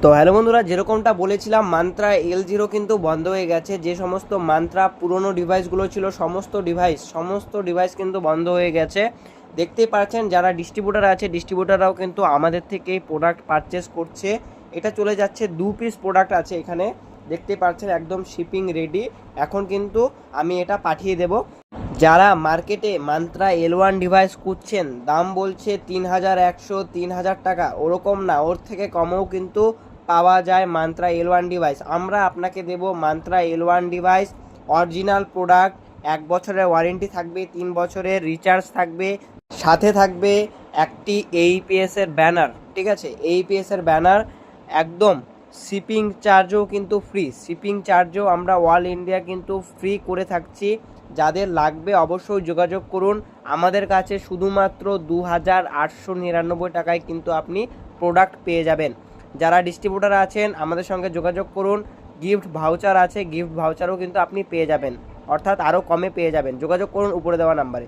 তো হ্যালো বন্ধুরা, যেরকমটা বলেছিলাম মান্ত্রা L0 কিন্তু বন্ধ হয়ে গেছে। যে সমস্ত মান্ত্রা পুরনো ডিভাইসগুলো ছিল সমস্ত ডিভাইস কিন্তু বন্ধ হয়ে গেছে। দেখতেই পাচ্ছেন যারা ডিস্ট্রিবিউটার আছে ডিস্ট্রিবিউটাররাও কিন্তু আমাদের থেকে প্রোডাক্ট পারচেস করছে। এটা চলে যাচ্ছে 2 পিস প্রোডাক্ট আছে এখানে, দেখতেই পাচ্ছেন একদম শিপিং রেডি। এখন কিন্তু আমি এটা পাঠিয়ে দেব। যারা মার্কেটে মান্ত্রা L1 ডিভাইস খুঁজছেন, দাম বলছে 3100 3000 টাকা, ওরকম না, ওর থেকে কমেও কিন্তু পাওয়া যায় মান্ত্রা L1 ডিভাইস। আমরা আপনাকে দেব Mantra L1 device original product, 1 বছরের ওয়ারেন্টি থাকবে, 3 বছরের রিচার্জ থাকবে, সাথে থাকবে একটি AEPS এর ব্যানার। ঠিক আছে, AEPS এর ব্যানার একদম। শিপিং চার্জও কিন্তু ফ্রি, শিপিং চার্জও আমরা অল ইন্ডিয়া কিন্তু ফ্রি করে থাকছি। যাদের লাগবে অবশ্যই যোগাযোগ করুন আমাদের কাছে। শুধুমাত্র 2899 টাকায় কিন্তু আপনি প্রোডাক্ট পেয়ে যাবেন। যারা ডিস্ট্রিবিউটার আছেন আমাদের সঙ্গে যোগাযোগ করুন। গিফট ভাউচার আছে, গিফট ভাউচারও কিন্তু আপনি পেয়ে যাবেন, অর্থাৎ আরও কমে পেয়ে যাবেন। যোগাযোগ করুন উপরে দেওয়া নাম্বারে।